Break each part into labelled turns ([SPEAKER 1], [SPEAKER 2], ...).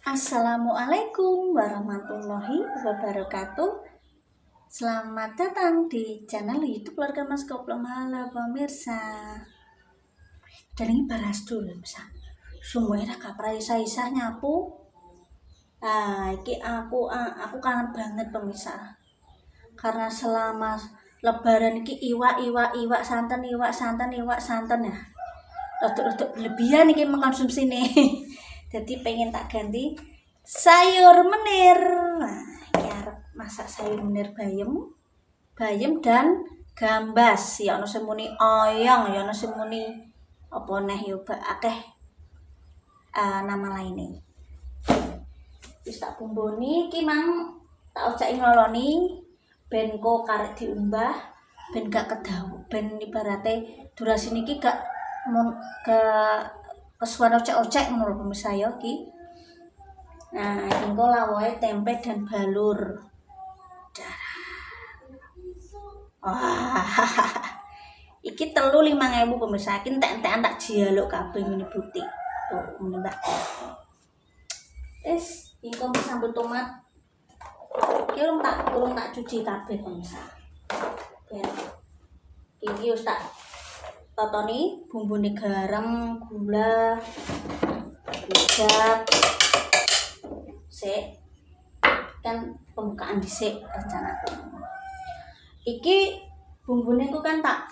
[SPEAKER 1] Assalamualaikum warahmatullahi wabarakatuh. Selamat datang di channel YouTube Keluarga Mas Koplo. Halo pemirsa. Dan ini baras dulu bisa. Semuanya kapra isa nyapu. Iki aku kangen banget pemirsa. Karena selama lebaran iki iwak santan ya. Rodok berlebihan iki mengkonsumsi nih. Jadi pengen tak ganti sayur menir. Nah, iki arep masak sayur menir bayem dan gambas. Ya ono semuni oyong, ya ono semuni apa neh yo akeh nama lainnya. Wis tak bumboni iki mang tak ojaki ngoloni ben ko karek diumbah ben gak kedawu. Ben ibarate durasi niki gak kesuwen ocek-ocek ngono lho pemirsa ya iki. Nah, engko lawoe tempe dan balur. Iki telu 5.000 pemirsa. Iki entek-entekan tak jialuk kabeh ngene butik. Tuh, ngene Mbak. Engko sambut tomat. Iki urung tak cuci kabeh pemirsa. Ya. Iki wis tak totoni bumbune garam, gula, kecap. Sik. Kan pembukaan dhisik rencana. Iki bumbune ku kan tak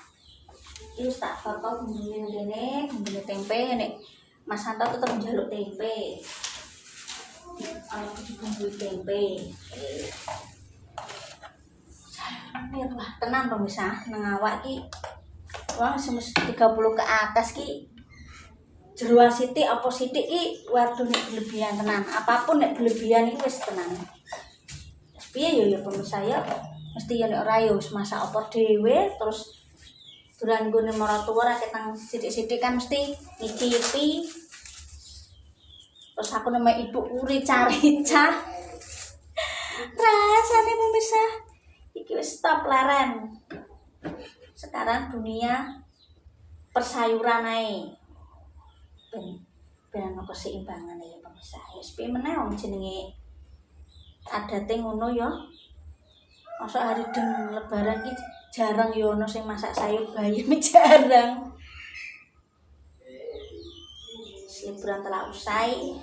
[SPEAKER 1] wis tak toto bumbune ngene, bumbune tempe nek Mas Santo tetep njaluk tempe. Ana bumbu tempe. Wah, tenan pemirsa, nang awak iki wah semes 30 ke atas ki jeroan sithik apa sithik ki waduh nek berlebihan tenan. Apapun nek berlebihan iki wis tenan. Piye ya pemirsa ya? Mesti ya nek ora ya wis masak apa dhewe terus duran nggone maratuwa ra ketang sithik-sithik kan mesti nyicipi. Terus aku nama ibu rica-rica. Rasane pemirsa iki wis top leren. Sekarang dunia persayuran ae. Ben ana keseimbangan ya pemirsa. Wis piye meneh wong jenenge adate ngono ya. Masa hari den lebaran ki jarang ya ono sing masak sayur bayam jarang. Liburan telah usai.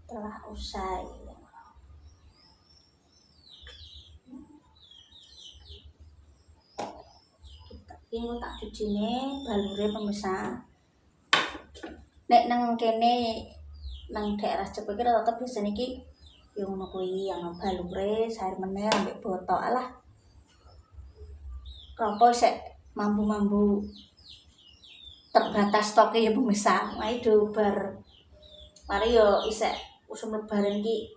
[SPEAKER 1] Telah usai. Ini tak cucine balure pemirsa. Nek nang kene nang daerah Jepang iki tetep biasane iki yo ngono kuwi ana balure, sayur menir ambek botok. Alah. Kropo sik mambu-mambu terbatas stoke ya pemirsa. Mari do bar mari yo isek usum lebaran iki.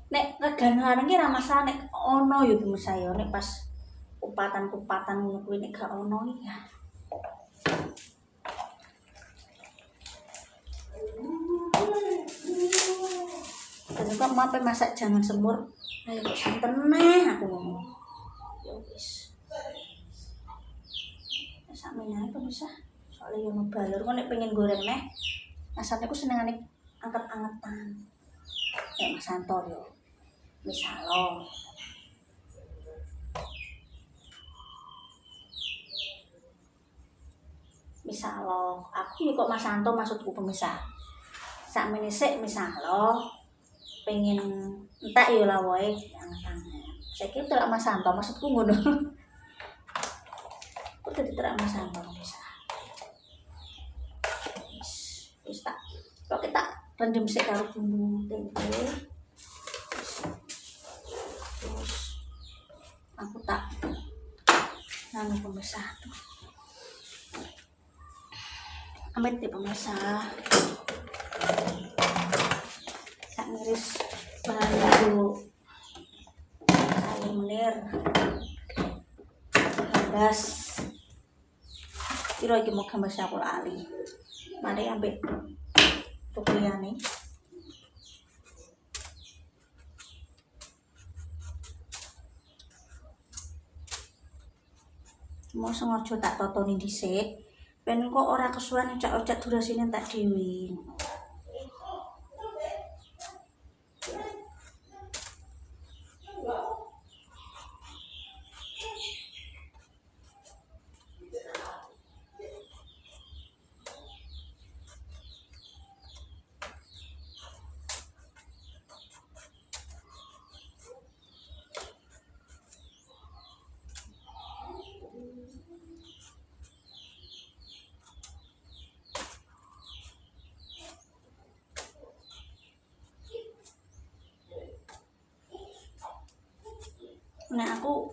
[SPEAKER 1] Nek regane larang iki ra masalah nek ono ya pemirsa ya nek pas kupatan ngono kuwi nek gak ono ya. Dan kok mau masak jangan semur. Ayo santen neh aku ngomong. Ya wis. Sakmene ae pemirsa. Soale yo balur kok nek pengen goreng neh. Masane ku senengane anget-angetan. Nek Mas Santo yo. Misalo, aku kok Mas Santo maksudku pemirsa. Sakmene sik misalo pengen entek yo lawoe anget-anget. Saiki telak Mas Santo maksudku ngono. Kok dadi telak Mas Santo pemirsa. Wis tak kok kita rendem sik karo bumbu tempe. Terus aku tak nang pemirsa tuh. Amit ya pemirsa. Tak ngiris bahan dulu. Sayur menir. Gambas. Kira iki mau gambas aku lali. mari ambek tuku liyane. Mau sengaja tak totoni dhisik ben kok ora kesuwen ocak-ocak durasine tak dhewe. Nek aku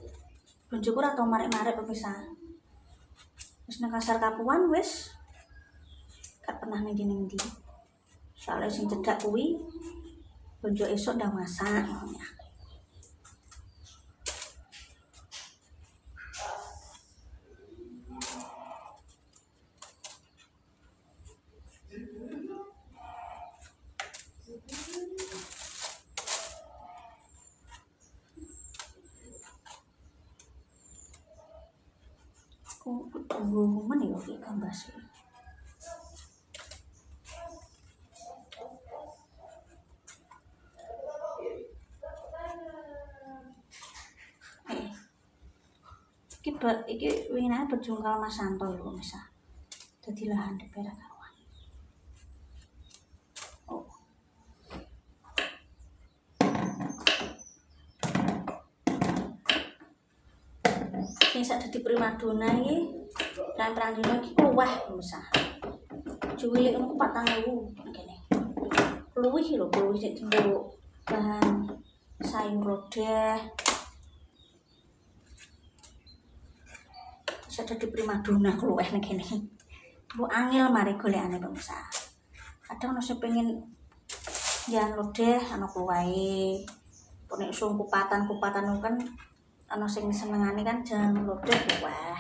[SPEAKER 1] bojoku ora tau marek-marek pemisah. Wis nang Kasar Kapuan wis gak pernah ning ndi-ndi. Soale sing cedhak kuwi bojo esuk ndang masak. Aku tunggu men yo iki gambas. Iki winginane berjungkal Mas Santo lho misah. Dadi lahan DPR kawan. Oh. Sing sak dadi primadona iki perang dina iki luweh misah. Cuwilik ngono 4.000 kene. Luwih lho, luwih sik dienggo bahan sayur lodeh. Sak dadi primadona luweh ning kene. Bu angel mari golekane pemirsa. Kadang ono sing pengen jan lodeh ana kuwae. Nek sung kupatan-kupatan kan ana sing senengane kan jan lodeh kuweh.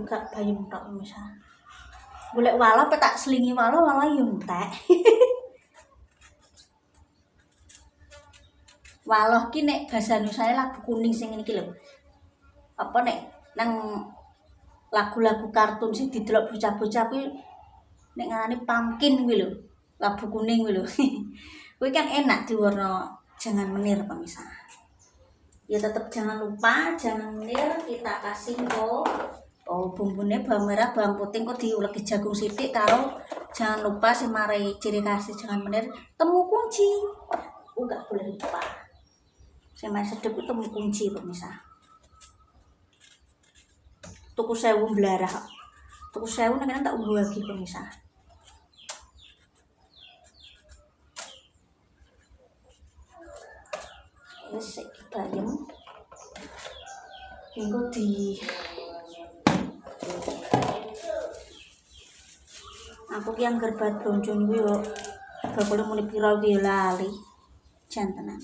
[SPEAKER 1] Gak bayem tok misal. Golek walo tak selingi walo yo entek. Waloh ki nek basa Nusane labu kuning sing ngene iki lho. Apa nek nang lagu-lagu kartun sing didelok bocah-bocah kuwi nek ngarani pumpkin kuwi lho. Labu kuning kuwi lho. Kuwi kan enak diwarna jangan menir pemirsa. Ya tetap jangan lupa jangan menir kita kasih bumbune bawang merah, bawang putih kok diulek jagung sithik karo jangan lupa sing marai ciri khas jangan menir temu kunci. Enggak boleh lupa. Sing marai sedep temu kunci pemirsa. Tuku 1000 blarah. Tuku 1000 nek tak unggu lagi pemirsa. Wis iki bayem. Engko di aku ki anggar bad boncon kuwi yo bakule muni pira kuwi lali jan tenan.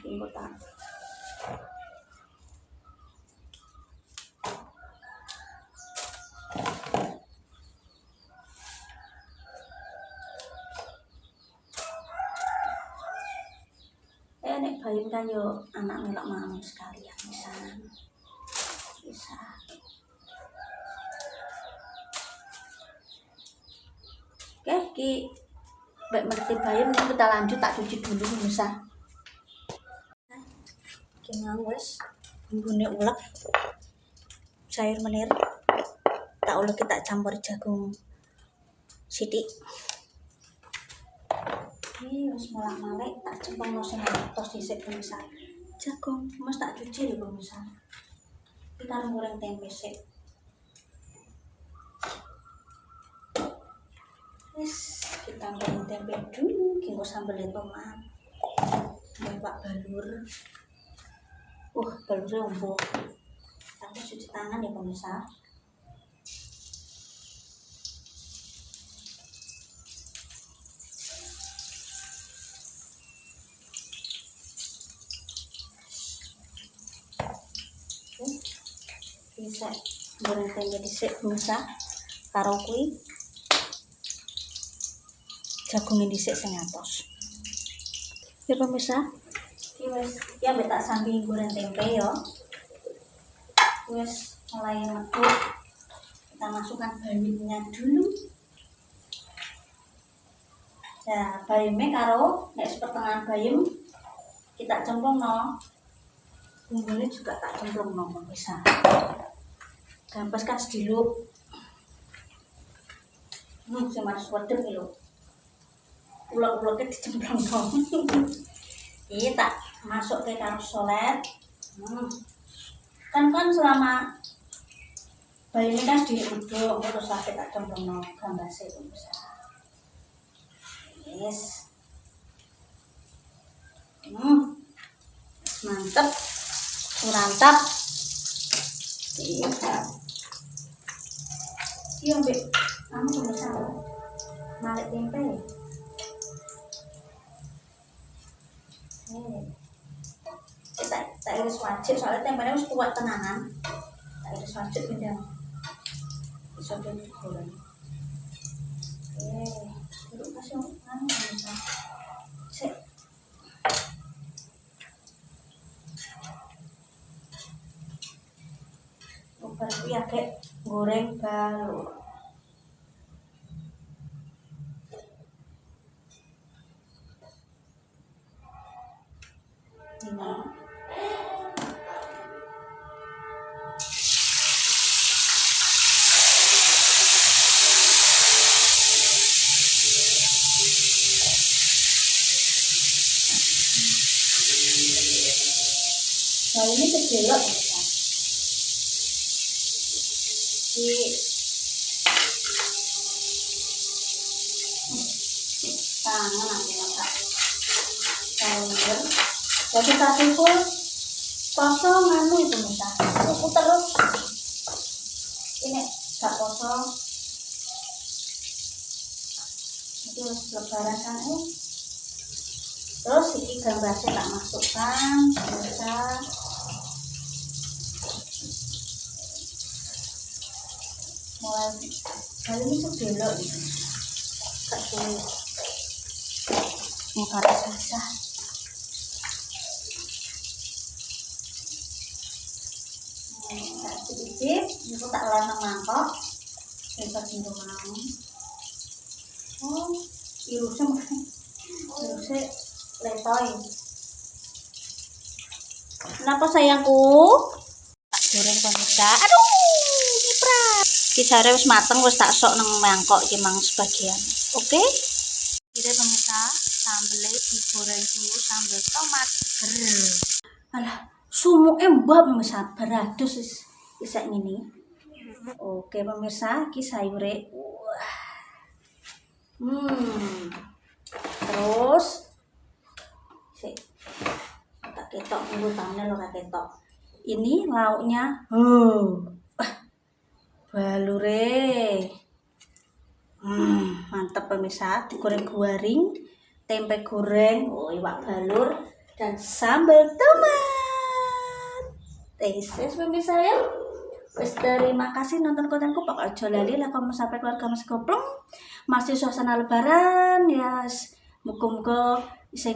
[SPEAKER 1] Engko tak nek bayem kan yo anak melok mau sekalian bisa. Oke, ki baik mengerti bayam ini kita lanjut tak cuci dulu bisa. Oke, wes bumbune ulek. Cair menir. Tak tak ulek kita campur jagung sithik. Iki wis malak-malik tak cempengno sing atos dhisik pemirsa. Jagung mas tak cuci lho pemirsa. Iki karo goreng tempe sik. Wis kita goreng tempe dulu, kengko sambel tomat. Pak balur. Balurnya empuk. Aku cuci tangan ya pemirsa. Bisa goreng tempe dhisik pemirsa. Karo kuwi jagung dhisik sing atos. Ya pemirsa, iki wis ya tak sambil goreng tempe ya. Wis mulai medhot. Kita masukkan bayamnya dulu. Nah, bayamnya karo nek sepertengahan bayam kita cemplungno. Bumbunya juga tak cemplungno pemirsa. Gampes kan sediluk. Sing manis wedeg iki lho. Ulek-uleke dicemplungno. Iki tak masukke karo solet. Kan selama bayamnya kan dimedhok terus tak cemplungno gambase pemirsa. Yes. Mantep. Mantap. Iya, Mbak. Kamu pemirsa. Malik tempe. Tak iris wajib soalnya tempenya harus kuat tenanan. Tak iris wajib beda. Bisa digoreng. Duduk kasih pemirsa. Sik. Baru ya kayak goreng balur. Ini ini kejelok ya. Tangan aku masak sayur. Jadi kasih full kosong nganu itu minta. Aku terus ini gak kosong. Itu lebaran kan Terus ini gambasnya tak masukkan bisa. Mulai kali ini sebelok gitu. Gak sulit. Mau kata susah. Tak sedikit, itu tak lanang mangkok. Bisa tinggal mau. Irusnya letoy. Kenapa sayangku? Tak goreng pemirsa. Aduh, kiprat. Kisare wis mateng wis tak sok nang mangkok iki mang sebagian. Oke? Kira pemirsa, sambelnya digoreng dulu sambal tomat seger. Alah, sumuke mbah pemirsa beradus wis ngene. Oke pemirsa, iki sayure. Terus tak ketok urutannya lo ketok. Ini lauknya. Balure. Mantap pemirsa, digoreng garing, tempe goreng, iwak balur dan sambal tomat. Tes pemirsa ya. Wes terima kasih nonton kontenku. Pokoknya aja lali lah kamu sampai keluarga Mas Goplong. Masih suasana lebaran ya. Muga-muga sing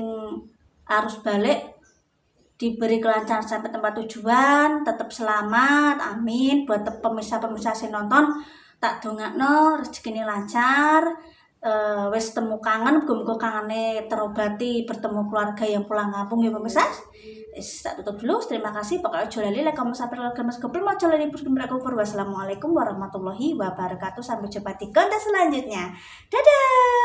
[SPEAKER 1] arus balik diberi kelancaran sampai tempat tujuan, tetap selamat, amin. Buat pemirsa-pemirsa sing nonton, tak dongakno rezekine lancar. Wes temu kangen, muga-muga kangane terobati bertemu keluarga yang pulang kampung ya pemirsa. Tak tutup dulu. Terima kasih. Pokoknya jolali like, comment, sampai keluarga Mas Gopel. Mau jolali Wassalamualaikum warahmatullahi wabarakatuh. Sampai jumpa di konten selanjutnya. Dadah.